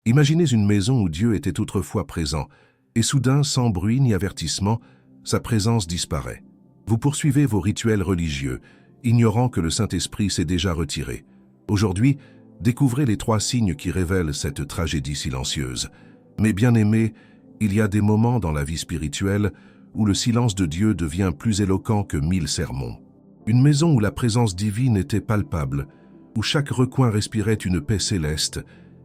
Imaginez une maison où Dieu était autrefois présent, et soudain, sans bruit ni avertissement, sa présence disparaît. Vous poursuivez vos rituels religieux, ignorant que le Saint-Esprit s'est déjà retiré. Aujourd'hui, découvrez les 3 signes qui révèlent cette tragédie silencieuse. Mais bien aimés, il y a des moments dans la vie spirituelle où le silence de Dieu devient plus éloquent que 1000 sermons. Une maison où la présence divine était palpable, où chaque recoin respirait une paix céleste,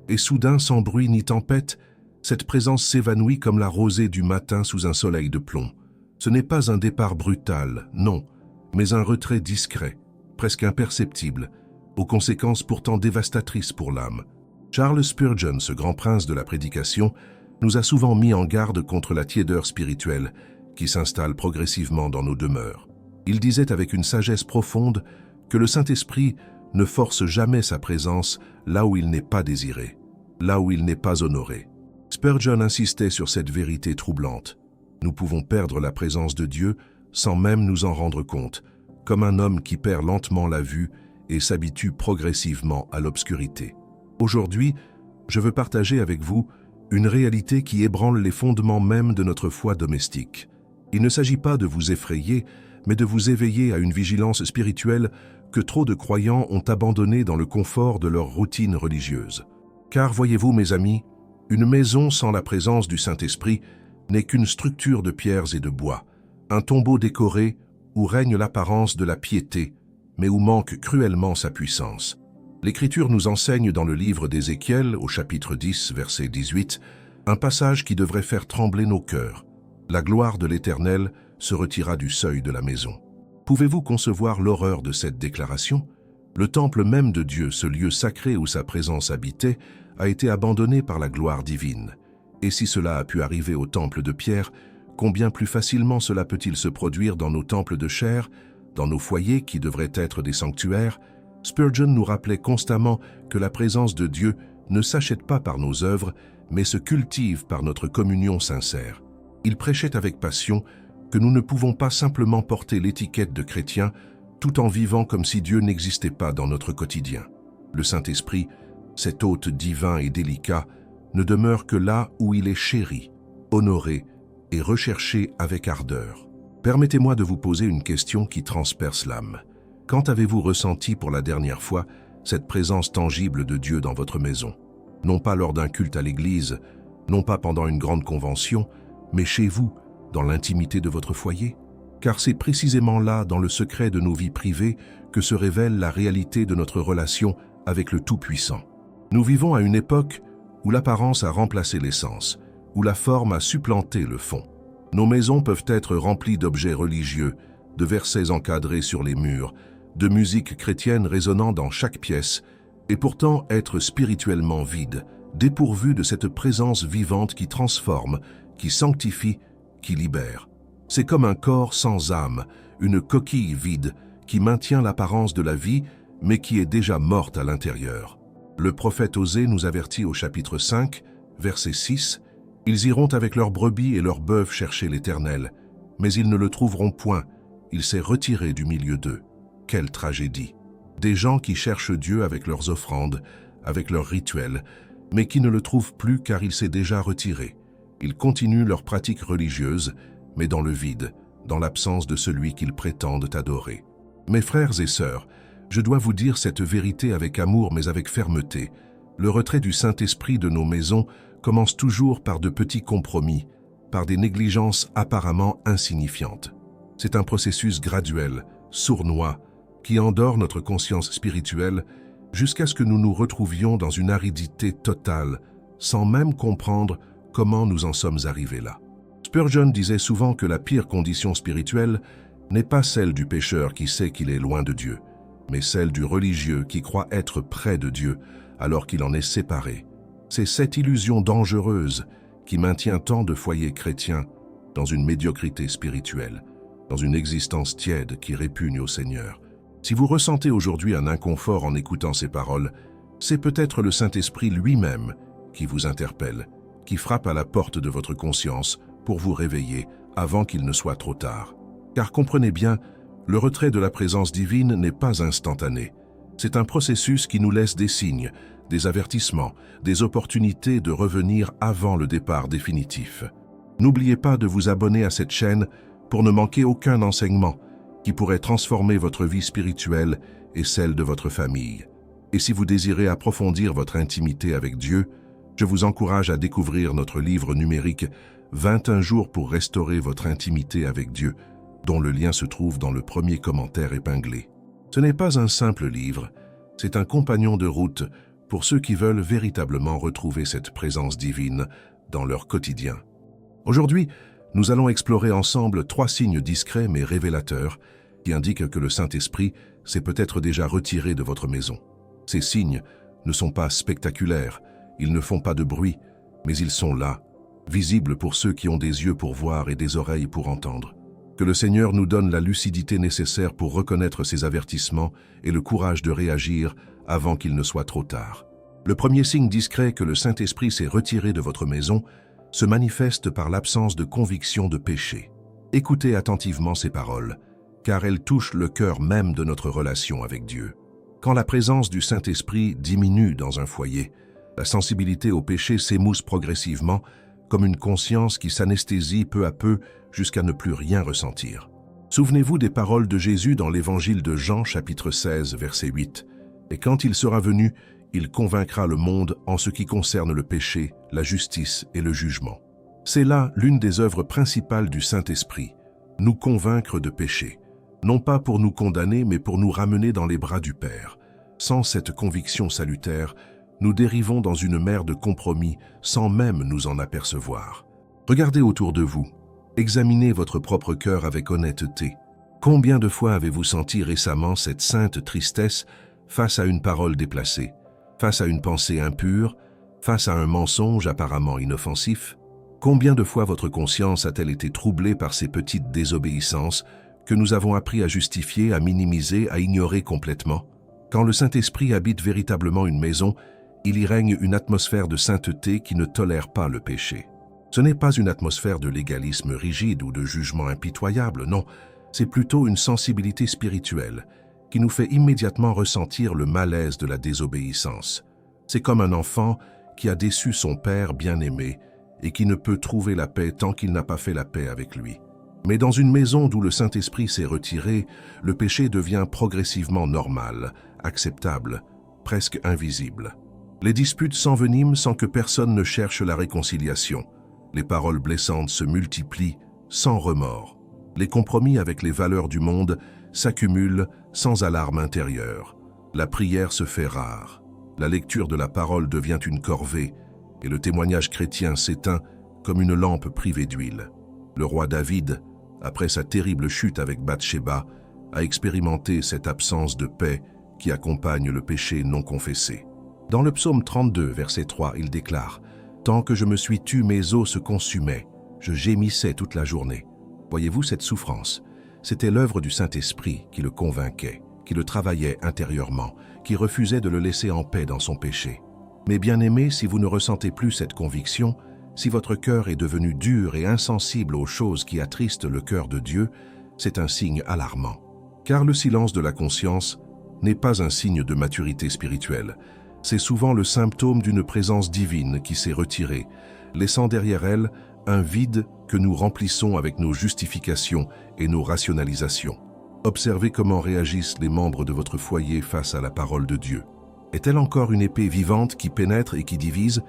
et soudain, sans bruit ni tempête, cette présence s'évanouit comme la rosée du matin sous un soleil de plomb. Ce n'est pas un départ brutal, non, mais un retrait discret, presque imperceptible, aux conséquences pourtant dévastatrices pour l'âme. Charles Spurgeon, ce grand prince de la prédication, nous a souvent mis en garde contre la tiédeur spirituelle qui s'installe progressivement dans nos demeures. Il disait avec une sagesse profonde que le Saint-Esprit ne force jamais sa présence là où il n'est pas désiré, là où il n'est pas honoré. Spurgeon insistait sur cette vérité troublante. Nous pouvons perdre la présence de Dieu sans même nous en rendre compte, comme un homme qui perd lentement la vue et s'habitue progressivement à l'obscurité. Aujourd'hui, je veux partager avec vous une réalité qui ébranle les fondements même de notre foi domestique. Il ne s'agit pas de vous effrayer, mais de vous éveiller à une vigilance spirituelle que trop de croyants ont abandonnée dans le confort de leur routine religieuse. Car voyez-vous, mes amis, une maison sans la présence du Saint-Esprit n'est qu'une structure de pierres et de bois, un tombeau décoré où règne l'apparence de la piété, mais où manque cruellement sa puissance. L'Écriture nous enseigne dans le livre d'Ézéchiel, au chapitre 10, verset 18, un passage qui devrait faire trembler nos cœurs. La gloire de l'Éternel se retira du seuil de la maison. Pouvez-vous concevoir l'horreur de cette déclaration? Le temple même de Dieu, ce lieu sacré où sa présence habitait, a été abandonné par la gloire divine. Et si cela a pu arriver au temple de pierre, combien plus facilement cela peut-il se produire dans nos temples de chair, dans nos foyers qui devraient être des sanctuaires? Spurgeon nous rappelait constamment que la présence de Dieu ne s'achète pas par nos œuvres, mais se cultive par notre communion sincère. Il prêchait avec passion que nous ne pouvons pas simplement porter l'étiquette de chrétien tout en vivant comme si Dieu n'existait pas dans notre quotidien. Le Saint-Esprit, cet hôte divin et délicat, ne demeure que là où il est chéri, honoré et recherché avec ardeur. Permettez-moi de vous poser une question qui transperce l'âme. Quand avez-vous ressenti pour la dernière fois cette présence tangible de Dieu dans votre maison? Non pas lors d'un culte à l'église, non pas pendant une grande convention, mais chez vous, dans l'intimité de votre foyer? Car c'est précisément là, dans le secret de nos vies privées, que se révèle la réalité de notre relation avec le Tout-Puissant. Nous vivons à une époque où l'apparence a remplacé l'essence, où la forme a supplanté le fond. Nos maisons peuvent être remplies d'objets religieux, de versets encadrés sur les murs, de musique chrétienne résonnant dans chaque pièce, et pourtant être spirituellement vides, dépourvues de cette présence vivante qui transforme, qui sanctifie, qui libère. C'est comme un corps sans âme, une coquille vide qui maintient l'apparence de la vie, mais qui est déjà morte à l'intérieur. Le prophète Osée nous avertit au chapitre 5, verset 6, « Ils iront avec leurs brebis et leurs bœufs chercher l'Éternel, mais ils ne le trouveront point, il s'est retiré du milieu d'eux. » Quelle tragédie! Des gens qui cherchent Dieu avec leurs offrandes, avec leurs rituels, mais qui ne le trouvent plus car il s'est déjà retiré. Ils continuent leurs pratiques religieuses, mais dans le vide, dans l'absence de celui qu'ils prétendent adorer. Mes frères et sœurs, je dois vous dire cette vérité avec amour mais avec fermeté. Le retrait du Saint-Esprit de nos maisons commence toujours par de petits compromis, par des négligences apparemment insignifiantes. C'est un processus graduel, sournois, qui endort notre conscience spirituelle jusqu'à ce que nous nous retrouvions dans une aridité totale, sans même comprendre comment nous en sommes arrivés là. Spurgeon disait souvent que la pire condition spirituelle n'est pas celle du pécheur qui sait qu'il est loin de Dieu, mais celle du religieux qui croit être près de Dieu alors qu'il en est séparé. C'est cette illusion dangereuse qui maintient tant de foyers chrétiens dans une médiocrité spirituelle, dans une existence tiède qui répugne au Seigneur. Si vous ressentez aujourd'hui un inconfort en écoutant ces paroles, c'est peut-être le Saint-Esprit lui-même qui vous interpelle, qui frappe à la porte de votre conscience pour vous réveiller avant qu'il ne soit trop tard. Car comprenez bien, le retrait de la présence divine n'est pas instantané. C'est un processus qui nous laisse des signes, des avertissements, des opportunités de revenir avant le départ définitif. N'oubliez pas de vous abonner à cette chaîne pour ne manquer aucun enseignement qui pourrait transformer votre vie spirituelle et celle de votre famille. Et si vous désirez approfondir votre intimité avec Dieu, je vous encourage à découvrir notre livre numérique « 21 jours pour restaurer votre intimité avec Dieu », dont le lien se trouve dans le premier commentaire épinglé. Ce n'est pas un simple livre, c'est un compagnon de route pour ceux qui veulent véritablement retrouver cette présence divine dans leur quotidien. Aujourd'hui, nous allons explorer ensemble 3 signes discrets mais révélateurs qui indiquent que le Saint-Esprit s'est peut-être déjà retiré de votre maison. Ces signes ne sont pas spectaculaires, ils ne font pas de bruit, mais ils sont là, visibles pour ceux qui ont des yeux pour voir et des oreilles pour entendre. Que le Seigneur nous donne la lucidité nécessaire pour reconnaître ces avertissements et le courage de réagir avant qu'il ne soit trop tard. Le premier signe discret que le Saint-Esprit s'est retiré de votre maison se manifeste par l'absence de conviction de péché. Écoutez attentivement ces paroles, car elles touchent le cœur même de notre relation avec Dieu. Quand la présence du Saint-Esprit diminue dans un foyer, la sensibilité au péché s'émousse progressivement, comme une conscience qui s'anesthésie peu à peu jusqu'à ne plus rien ressentir. Souvenez-vous des paroles de Jésus dans l'évangile de Jean, chapitre 16, verset 8. « Et quand il sera venu, il convaincra le monde en ce qui concerne le péché, la justice et le jugement. » C'est là l'une des œuvres principales du Saint-Esprit, nous convaincre de péché, non pas pour nous condamner, mais pour nous ramener dans les bras du Père. Sans cette conviction salutaire, nous dérivons dans une mer de compromis sans même nous en apercevoir. Regardez autour de vous. Examinez votre propre cœur avec honnêteté. Combien de fois avez-vous senti récemment cette sainte tristesse face à une parole déplacée, face à une pensée impure, face à un mensonge apparemment inoffensif? Combien de fois votre conscience a-t-elle été troublée par ces petites désobéissances que nous avons appris à justifier, à minimiser, à ignorer complètement? Quand le Saint-Esprit habite véritablement une maison, il y règne une atmosphère de sainteté qui ne tolère pas le péché. Ce n'est pas une atmosphère de légalisme rigide ou de jugement impitoyable, non, c'est plutôt une sensibilité spirituelle qui nous fait immédiatement ressentir le malaise de la désobéissance. C'est comme un enfant qui a déçu son père bien-aimé et qui ne peut trouver la paix tant qu'il n'a pas fait la paix avec lui. Mais dans une maison d'où le Saint-Esprit s'est retiré, le péché devient progressivement normal, acceptable, presque invisible. Les disputes s'enveniment sans que personne ne cherche la réconciliation. Les paroles blessantes se multiplient sans remords. Les compromis avec les valeurs du monde s'accumulent sans alarme intérieure. La prière se fait rare. La lecture de la parole devient une corvée et le témoignage chrétien s'éteint comme une lampe privée d'huile. Le roi David, après sa terrible chute avec Bathsheba, a expérimenté cette absence de paix qui accompagne le péché non confessé. Dans le psaume 32, verset 3, il déclare « Tant que je me suis tu, mes os se consumaient, je gémissais toute la journée. » Voyez-vous cette souffrance? C'était l'œuvre du Saint-Esprit qui le convainquait, qui le travaillait intérieurement, qui refusait de le laisser en paix dans son péché. Mais bien-aimés, si vous ne ressentez plus cette conviction, si votre cœur est devenu dur et insensible aux choses qui attristent le cœur de Dieu, c'est un signe alarmant. Car le silence de la conscience n'est pas un signe de maturité spirituelle. C'est souvent le symptôme d'une présence divine qui s'est retirée, laissant derrière elle un vide que nous remplissons avec nos justifications et nos rationalisations. Observez comment réagissent les membres de votre foyer face à la parole de Dieu. Est-elle encore une épée vivante qui pénètre et qui divise,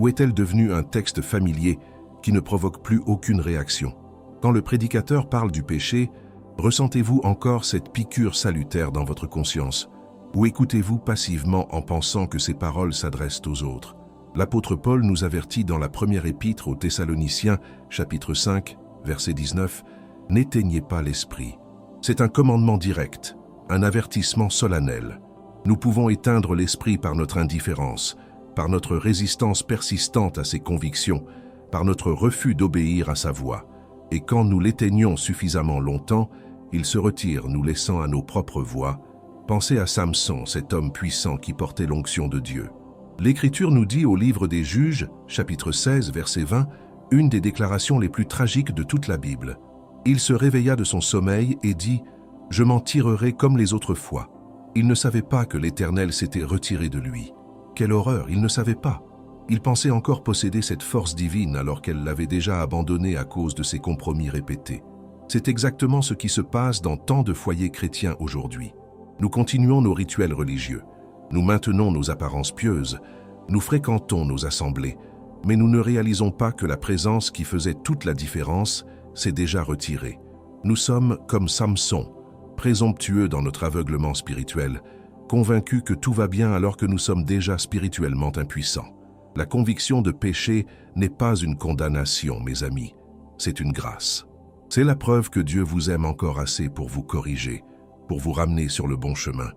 ou est-elle devenue un texte familier qui ne provoque plus aucune réaction? Quand le prédicateur parle du péché, ressentez-vous encore cette piqûre salutaire dans votre conscience? Ou écoutez-vous passivement en pensant que ces paroles s'adressent aux autres? L'apôtre Paul nous avertit dans la première épître aux Thessaloniciens, chapitre 5, verset 19, « N'éteignez pas l'esprit ». C'est un commandement direct, un avertissement solennel. Nous pouvons éteindre l'esprit par notre indifférence, par notre résistance persistante à ses convictions, par notre refus d'obéir à sa voix. Et quand nous l'éteignons suffisamment longtemps, il se retire, nous laissant à nos propres voies. Pensez à Samson, cet homme puissant qui portait l'onction de Dieu. L'Écriture nous dit au livre des Juges, chapitre 16, verset 20, une des déclarations les plus tragiques de toute la Bible. Il se réveilla de son sommeil et dit « Je m'en tirerai comme les autres fois ». Il ne savait pas que l'Éternel s'était retiré de lui. Quelle horreur, ils ne savaient pas. Ils pensaient encore posséder cette force divine alors qu'elle l'avait déjà abandonnée à cause de ses compromis répétés. C'est exactement ce qui se passe dans tant de foyers chrétiens aujourd'hui. Nous continuons nos rituels religieux, nous maintenons nos apparences pieuses, nous fréquentons nos assemblées, mais nous ne réalisons pas que la présence qui faisait toute la différence s'est déjà retirée. Nous sommes comme Samson, présomptueux dans notre aveuglement spirituel, convaincus que tout va bien alors que nous sommes déjà spirituellement impuissants. La conviction de péché n'est pas une condamnation, mes amis, c'est une grâce. C'est la preuve que Dieu vous aime encore assez pour vous corriger, pour vous ramener sur le bon chemin.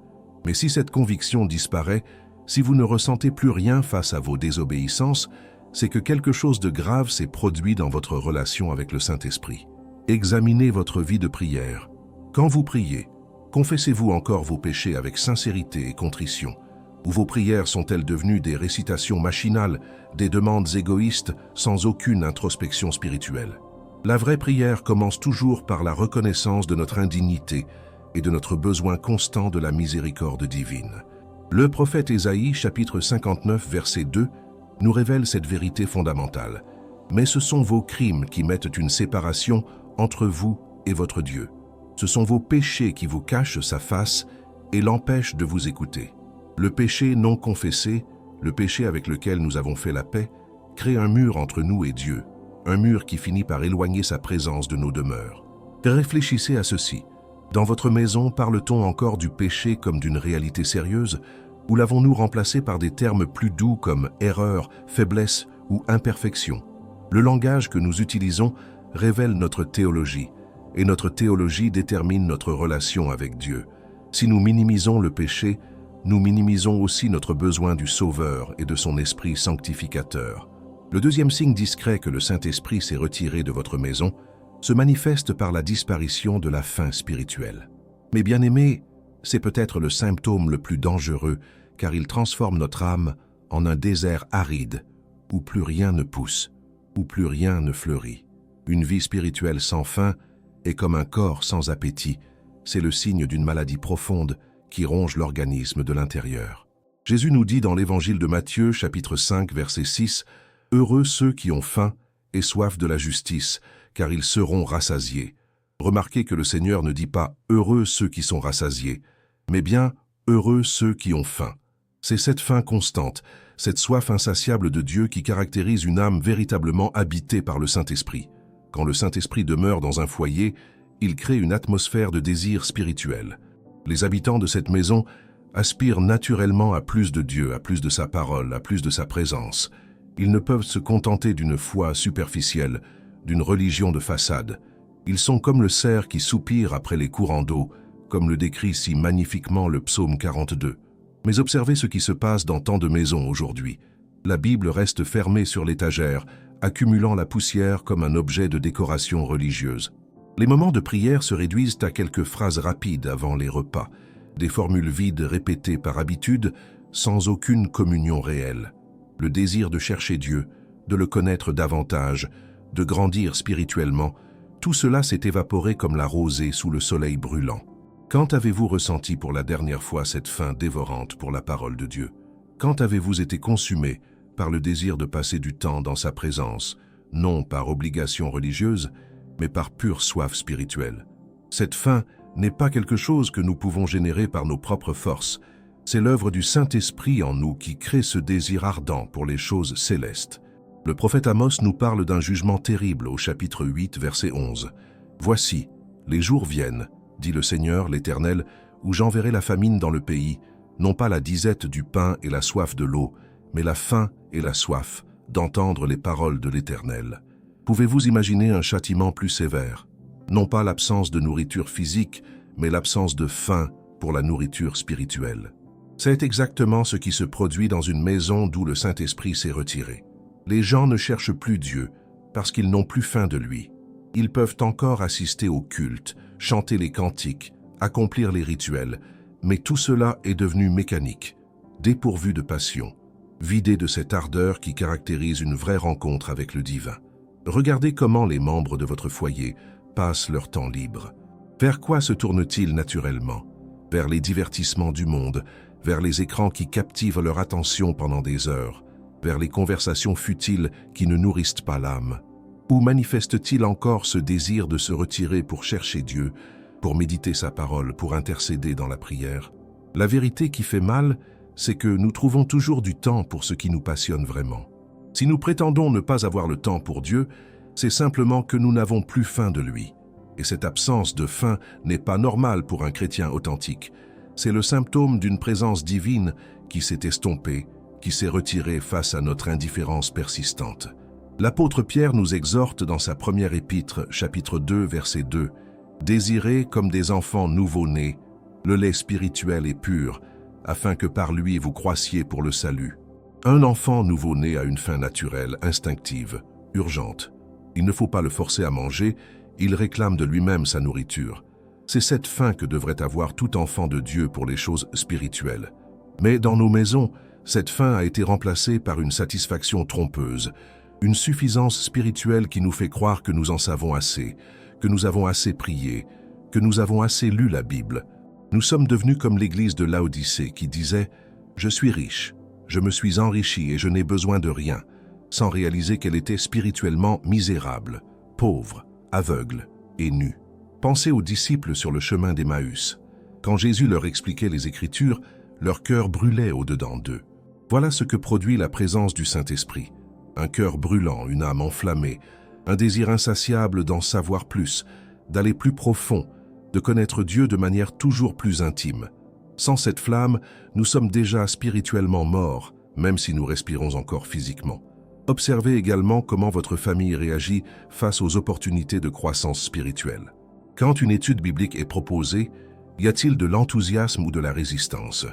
Mais si cette conviction disparaît, si vous ne ressentez plus rien face à vos désobéissances, c'est que quelque chose de grave s'est produit dans votre relation avec le Saint-Esprit. Examinez votre vie de prière. Quand vous priez, confessez-vous encore vos péchés avec sincérité et contrition, ou vos prières sont-elles devenues des récitations machinales, des demandes égoïstes sans aucune introspection spirituelle? La vraie prière commence toujours par la reconnaissance de notre indignité et de notre besoin constant de la miséricorde divine. Le prophète Ésaïe, chapitre 59, verset 2, nous révèle cette vérité fondamentale. Mais ce sont vos crimes qui mettent une séparation entre vous et votre Dieu. Ce sont vos péchés qui vous cachent sa face et l'empêchent de vous écouter. Le péché non confessé, le péché avec lequel nous avons fait la paix, crée un mur entre nous et Dieu, un mur qui finit par éloigner sa présence de nos demeures. Réfléchissez à ceci. Dans votre maison, parle-t-on encore du péché comme d'une réalité sérieuse, ou l'avons-nous remplacé par des termes plus doux comme erreur, faiblesse ou imperfection? Le langage que nous utilisons révèle notre théologie, et notre théologie détermine notre relation avec Dieu. Si nous minimisons le péché, nous minimisons aussi notre besoin du Sauveur et de son esprit sanctificateur. Le deuxième signe discret que le Saint-Esprit s'est retiré de votre maison se manifeste par la disparition de la faim spirituelle. Mes bien-aimés, c'est peut-être le symptôme le plus dangereux car il transforme notre âme en un désert aride où plus rien ne pousse, où plus rien ne fleurit. Une vie spirituelle sans faim est comme un corps sans appétit. C'est le signe d'une maladie profonde qui ronge l'organisme de l'intérieur. Jésus nous dit dans l'évangile de Matthieu, chapitre 5, verset 6, « Heureux ceux qui ont faim et soif de la justice, car ils seront rassasiés. » Remarquez que le Seigneur ne dit pas « heureux ceux qui sont rassasiés », mais bien « heureux ceux qui ont faim ». C'est cette faim constante, cette soif insatiable de Dieu qui caractérise une âme véritablement habitée par le Saint-Esprit. Quand le Saint-Esprit demeure dans un foyer, il crée une atmosphère de désir spirituel. Les habitants de cette maison aspirent naturellement à plus de Dieu, à plus de sa parole, à plus de sa présence. Ils ne peuvent se contenter d'une foi superficielle, d'une religion de façade. Ils sont comme le cerf qui soupire après les courants d'eau, comme le décrit si magnifiquement le psaume 42. Mais observez ce qui se passe dans tant de maisons aujourd'hui. La Bible reste fermée sur l'étagère, accumulant la poussière comme un objet de décoration religieuse. Les moments de prière se réduisent à quelques phrases rapides avant les repas, des formules vides répétées par habitude, sans aucune communion réelle. Le désir de chercher Dieu, de le connaître davantage, de grandir spirituellement, tout cela s'est évaporé comme la rosée sous le soleil brûlant. Quand avez-vous ressenti pour la dernière fois cette faim dévorante pour la parole de Dieu? Quand avez-vous été consumé par le désir de passer du temps dans sa présence, non par obligation religieuse, mais par pure soif spirituelle? Cette faim n'est pas quelque chose que nous pouvons générer par nos propres forces. C'est l'œuvre du Saint-Esprit en nous qui crée ce désir ardent pour les choses célestes. Le prophète Amos nous parle d'un jugement terrible au chapitre 8, verset 11. « Voici, les jours viennent, dit le Seigneur, l'Éternel, où j'enverrai la famine dans le pays, non pas la disette du pain et la soif de l'eau, mais la faim et la soif d'entendre les paroles de l'Éternel. » Pouvez-vous imaginer un châtiment plus sévère? Non pas l'absence de nourriture physique, mais l'absence de faim pour la nourriture spirituelle. C'est exactement ce qui se produit dans une maison d'où le Saint-Esprit s'est retiré. Les gens ne cherchent plus Dieu parce qu'ils n'ont plus faim de lui. Ils peuvent encore assister au culte, chanter les cantiques, accomplir les rituels, mais tout cela est devenu mécanique, dépourvu de passion, vidé de cette ardeur qui caractérise une vraie rencontre avec le divin. Regardez comment les membres de votre foyer passent leur temps libre. Vers quoi se tournent-ils naturellement? Vers les divertissements du monde, vers les écrans qui captivent leur attention pendant des heures, vers les conversations futiles qui ne nourrissent pas l'âme? Ou manifeste-t-il encore ce désir de se retirer pour chercher Dieu, pour méditer sa parole, pour intercéder dans la prière? La vérité qui fait mal, c'est que nous trouvons toujours du temps pour ce qui nous passionne vraiment. Si nous prétendons ne pas avoir le temps pour Dieu, c'est simplement que nous n'avons plus faim de lui. Et cette absence de faim n'est pas normale pour un chrétien authentique. C'est le symptôme d'une présence divine qui s'est estompée, qui s'est retirée face à notre indifférence persistante. L'apôtre Pierre nous exhorte dans sa première épître, chapitre 2, verset 2, « Désirez comme des enfants nouveau-nés, le lait spirituel et pur, afin que par lui vous croissiez pour le salut. » Un enfant nouveau-né a une faim naturelle, instinctive, urgente. Il ne faut pas le forcer à manger, il réclame de lui-même sa nourriture. C'est cette faim que devrait avoir tout enfant de Dieu pour les choses spirituelles. Mais dans nos maisons, cette faim a été remplacée par une satisfaction trompeuse, une suffisance spirituelle qui nous fait croire que nous en savons assez, que nous avons assez prié, que nous avons assez lu la Bible. Nous sommes devenus comme l'église de Laodicée qui disait « Je suis riche, je me suis enrichi et je n'ai besoin de rien », sans réaliser qu'elle était spirituellement misérable, pauvre, aveugle et nue. Pensez aux disciples sur le chemin d'Emmaüs. Quand Jésus leur expliquait les Écritures, leur cœur brûlait au-dedans d'eux. Voilà ce que produit la présence du Saint-Esprit. Un cœur brûlant, une âme enflammée, un désir insatiable d'en savoir plus, d'aller plus profond, de connaître Dieu de manière toujours plus intime. Sans cette flamme, nous sommes déjà spirituellement morts, même si nous respirons encore physiquement. Observez également comment votre famille réagit face aux opportunités de croissance spirituelle. Quand une étude biblique est proposée, y a-t-il de l'enthousiasme ou de la résistance?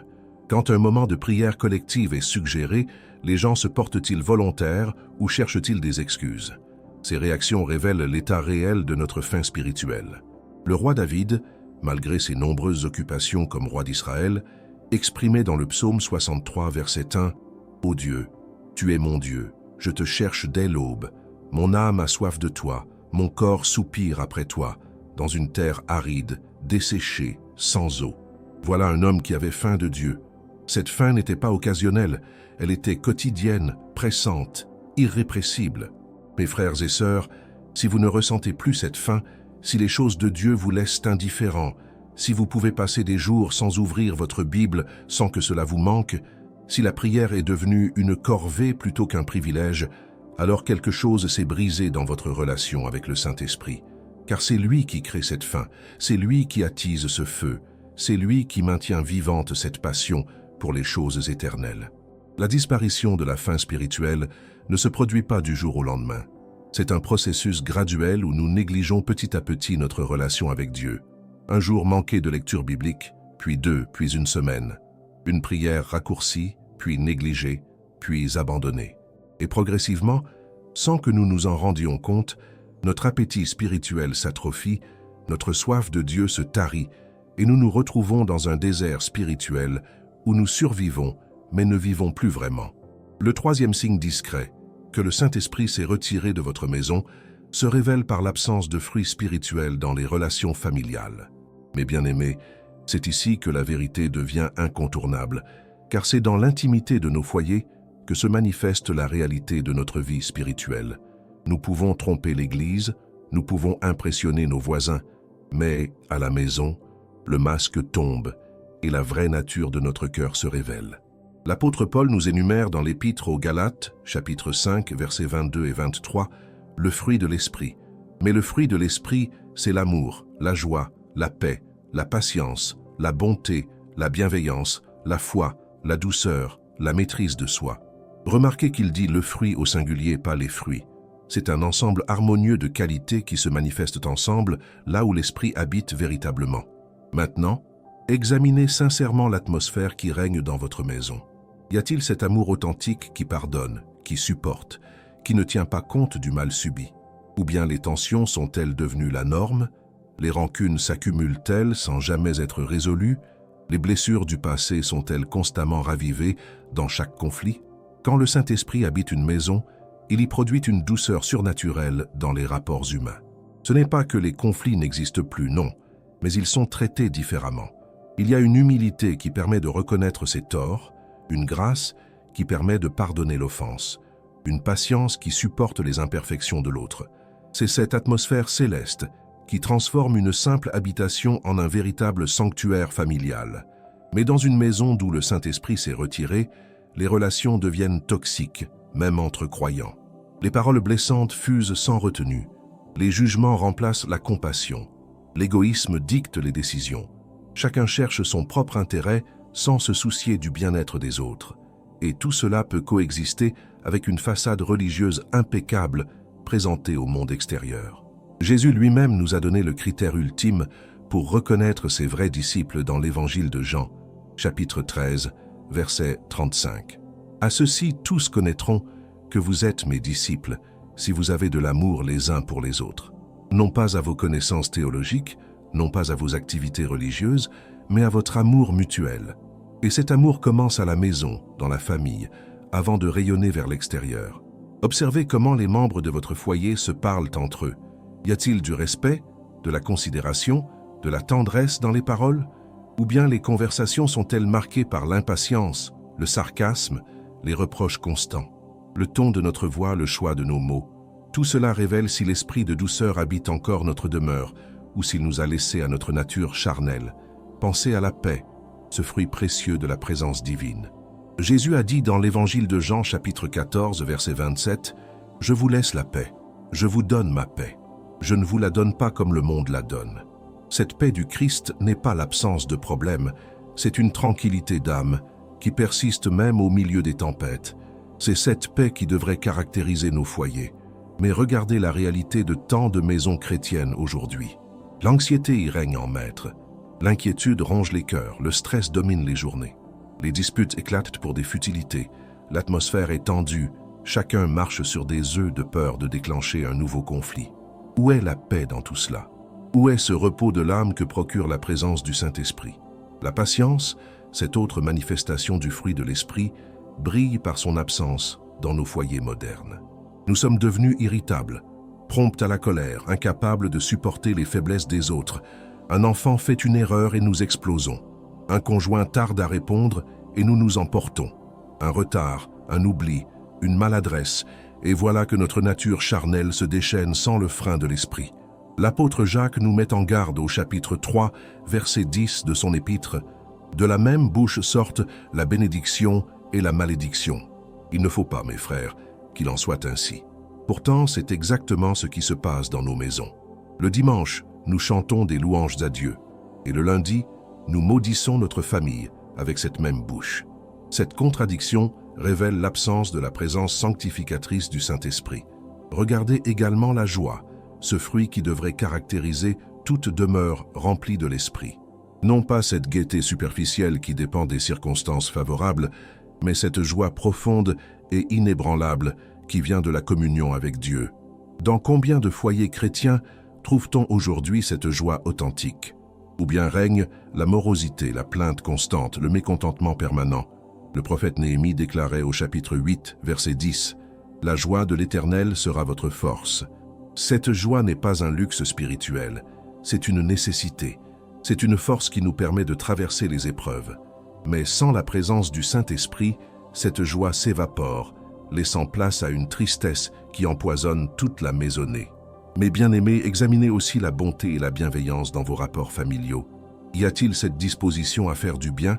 Quand un moment de prière collective est suggéré, les gens se portent-ils volontaires ou cherchent-ils des excuses? Ces réactions révèlent l'état réel de notre faim spirituelle. Le roi David, malgré ses nombreuses occupations comme roi d'Israël, exprimait dans le psaume 63, verset 1, « Ô Dieu, tu es mon Dieu, je te cherche dès l'aube. Mon âme a soif de toi, mon corps soupire après toi, dans une terre aride, desséchée, sans eau. » Voilà un homme qui avait faim de Dieu. Cette faim n'était pas occasionnelle, elle était quotidienne, pressante, irrépressible. Mes frères et sœurs, si vous ne ressentez plus cette faim, si les choses de Dieu vous laissent indifférents, si vous pouvez passer des jours sans ouvrir votre Bible sans que cela vous manque, si la prière est devenue une corvée plutôt qu'un privilège, alors quelque chose s'est brisé dans votre relation avec le Saint-Esprit. Car c'est lui qui crée cette faim, c'est lui qui attise ce feu, c'est lui qui maintient vivante cette passion pour les choses éternelles. La disparition de la faim spirituelle ne se produit pas du jour au lendemain. C'est un processus graduel où nous négligeons petit à petit notre relation avec Dieu. Un jour manqué de lecture biblique, puis 2, puis une semaine. Une prière raccourcie, puis négligée, puis abandonnée. Et progressivement, sans que nous nous en rendions compte, notre appétit spirituel s'atrophie, notre soif de Dieu se tarit, et nous nous retrouvons dans un désert spirituel où nous survivons, mais ne vivons plus vraiment. Le troisième signe discret, que le Saint-Esprit s'est retiré de votre maison, se révèle par l'absence de fruits spirituels dans les relations familiales. Mes bien-aimés, c'est ici que la vérité devient incontournable, car c'est dans l'intimité de nos foyers que se manifeste la réalité de notre vie spirituelle. Nous pouvons tromper l'Église, nous pouvons impressionner nos voisins, mais à la maison, le masque tombe et la vraie nature de notre cœur se révèle. L'apôtre Paul nous énumère dans l'Épître aux Galates, chapitre 5, versets 22 et 23, le fruit de l'Esprit. Mais le fruit de l'Esprit, c'est l'amour, la joie, la paix, la patience, la bonté, la bienveillance, la foi, la douceur, la maîtrise de soi. Remarquez qu'il dit le fruit au singulier, pas les fruits. C'est un ensemble harmonieux de qualités qui se manifestent ensemble là où l'Esprit habite véritablement. Maintenant, examinez sincèrement l'atmosphère qui règne dans votre maison. Y a-t-il cet amour authentique qui pardonne, qui supporte, qui ne tient pas compte du mal subi? Ou bien les tensions sont-elles devenues la norme? Les rancunes s'accumulent-elles sans jamais être résolues? Les blessures du passé sont-elles constamment ravivées dans chaque conflit? Quand le Saint-Esprit habite une maison, il y produit une douceur surnaturelle dans les rapports humains. Ce n'est pas que les conflits n'existent plus, non, mais ils sont traités différemment. Il y a une humilité qui permet de reconnaître ses torts, une grâce qui permet de pardonner l'offense, une patience qui supporte les imperfections de l'autre. C'est cette atmosphère céleste qui transforme une simple habitation en un véritable sanctuaire familial. Mais dans une maison d'où le Saint-Esprit s'est retiré, les relations deviennent toxiques, même entre croyants. Les paroles blessantes fusent sans retenue. Les jugements remplacent la compassion. L'égoïsme dicte les décisions. Chacun cherche son propre intérêt sans se soucier du bien-être des autres. Et tout cela peut coexister avec une façade religieuse impeccable présentée au monde extérieur. Jésus lui-même nous a donné le critère ultime pour reconnaître ses vrais disciples dans l'Évangile de Jean, chapitre 13, verset 35. À ceux-ci, tous connaîtront que vous êtes mes disciples si vous avez de l'amour les uns pour les autres. Non pas à vos connaissances théologiques, non pas à vos activités religieuses, mais à votre amour mutuel. Et cet amour commence à la maison, dans la famille, avant de rayonner vers l'extérieur. Observez comment les membres de votre foyer se parlent entre eux. Y a-t-il du respect, de la considération, de la tendresse dans les paroles? Ou bien les conversations sont-elles marquées par l'impatience, le sarcasme, les reproches constants? Le ton de notre voix, le choix de nos mots. Tout cela révèle si l'esprit de douceur habite encore notre demeure ou s'il nous a laissés à notre nature charnelle. Pensez à la paix, ce fruit précieux de la présence divine. Jésus a dit dans l'Évangile de Jean, chapitre 14, verset 27, « Je vous laisse la paix, je vous donne ma paix. Je ne vous la donne pas comme le monde la donne. » Cette paix du Christ n'est pas l'absence de problèmes, c'est une tranquillité d'âme qui persiste même au milieu des tempêtes. C'est cette paix qui devrait caractériser nos foyers. Mais regardez la réalité de tant de maisons chrétiennes aujourd'hui. L'anxiété y règne en maître. L'inquiétude ronge les cœurs, le stress domine les journées. Les disputes éclatent pour des futilités. L'atmosphère est tendue. Chacun marche sur des œufs de peur de déclencher un nouveau conflit. Où est la paix dans tout cela? Où est ce repos de l'âme que procure la présence du Saint-Esprit? La patience, cette autre manifestation du fruit de l'Esprit, brille par son absence dans nos foyers modernes. Nous sommes devenus irritables, prompts à la colère, incapables de supporter les faiblesses des autres. Un enfant fait une erreur et nous explosons. Un conjoint tarde à répondre et nous nous emportons. Un retard, un oubli, une maladresse, et voilà que notre nature charnelle se déchaîne sans le frein de l'esprit. L'apôtre Jacques nous met en garde au chapitre 3, verset 10 de son épître. « De la même bouche sortent la bénédiction et la malédiction. » Il ne faut pas, mes frères, qu'il en soit ainsi. Pourtant, c'est exactement ce qui se passe dans nos maisons. Le dimanche, nous chantons des louanges à Dieu, et le lundi, nous maudissons notre famille avec cette même bouche. Cette contradiction révèle l'absence de la présence sanctificatrice du Saint-Esprit. Regardez également la joie, ce fruit qui devrait caractériser toute demeure remplie de l'Esprit. Non pas cette gaieté superficielle qui dépend des circonstances favorables, mais cette joie profonde et inébranlable qui vient de la communion avec Dieu. Dans combien de foyers chrétiens trouve-t-on aujourd'hui cette joie authentique? Ou bien règne la morosité, la plainte constante, le mécontentement permanent? Le prophète Néhémie déclarait au chapitre 8, verset 10, « La joie de l'Éternel sera votre force. » Cette joie n'est pas un luxe spirituel, c'est une nécessité. C'est une force qui nous permet de traverser les épreuves. Mais sans la présence du Saint-Esprit, cette joie s'évapore, laissant place à une tristesse qui empoisonne toute la maisonnée. Mes bien-aimés, examinez aussi la bonté et la bienveillance dans vos rapports familiaux. Y a-t-il cette disposition à faire du bien,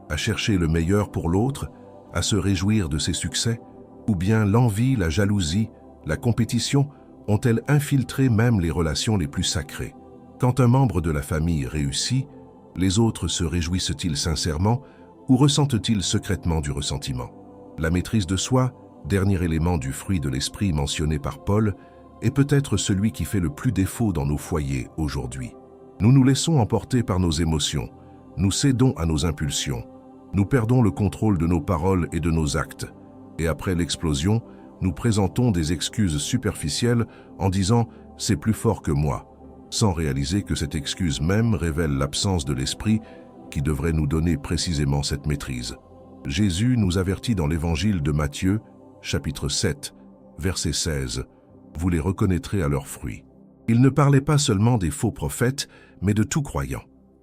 à chercher le meilleur pour l'autre, à se réjouir de ses succès? Ou bien l'envie, la jalousie, la compétition ont-elles infiltré même les relations les plus sacrées? Quand un membre de la famille réussit, les autres se réjouissent-ils sincèrement ou ressentent-ils secrètement du ressentiment? La maîtrise de soi, dernier élément du fruit de l'esprit mentionné par Paul, est peut-être celui qui fait le plus défaut dans nos foyers aujourd'hui. Nous nous laissons emporter par nos émotions, nous cédons à nos impulsions, nous perdons le contrôle de nos paroles et de nos actes, et après l'explosion, nous présentons des excuses superficielles en disant « c'est plus fort que moi », sans réaliser que cette excuse même révèle l'absence de l'esprit qui devrait nous donner précisément cette maîtrise. Jésus nous avertit dans l'Évangile de Matthieu, chapitre 7, verset 16, « Vous les reconnaîtrez à leurs fruits. » Il ne parlait pas seulement des faux prophètes, mais de tout croyant.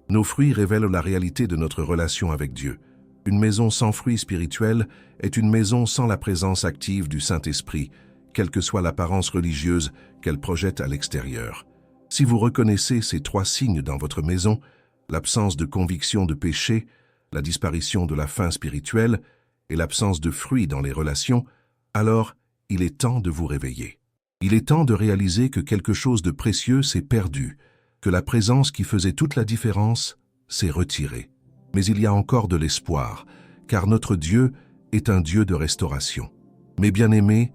Nos fruits révèlent la réalité de notre relation avec Dieu. Une maison sans fruits spirituels est une maison sans la présence active du Saint-Esprit, quelle que soit l'apparence religieuse qu'elle projette à l'extérieur. Si vous reconnaissez ces 3 signes dans votre maison, l'absence de conviction de péché, la disparition de la faim spirituelle et l'absence de fruits dans les relations, alors il est temps de vous réveiller. Il est temps de réaliser que quelque chose de précieux s'est perdu, que la présence qui faisait toute la différence s'est retirée. Mais il y a encore de l'espoir, car notre Dieu est un Dieu de restauration. Mes bien-aimés,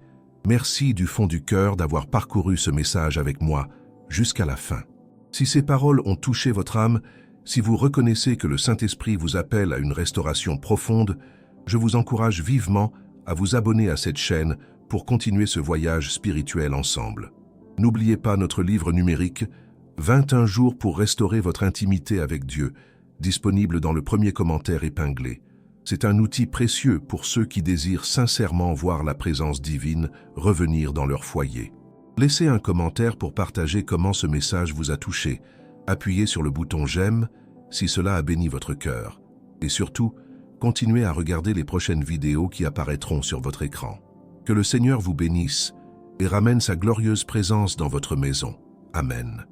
merci du fond du cœur d'avoir parcouru ce message avec moi jusqu'à la fin. Si ces paroles ont touché votre âme, si vous reconnaissez que le Saint-Esprit vous appelle à une restauration profonde, je vous encourage vivement à vous abonner à cette chaîne pour continuer ce voyage spirituel ensemble. N'oubliez pas notre livre numérique « 21 jours pour restaurer votre intimité avec Dieu », disponible dans le premier commentaire épinglé. C'est un outil précieux pour ceux qui désirent sincèrement voir la présence divine revenir dans leur foyer. Laissez un commentaire pour partager comment ce message vous a touché. Appuyez sur le bouton « J'aime » si cela a béni votre cœur. Et surtout, continuez à regarder les prochaines vidéos qui apparaîtront sur votre écran. Que le Seigneur vous bénisse et ramène sa glorieuse présence dans votre maison. Amen.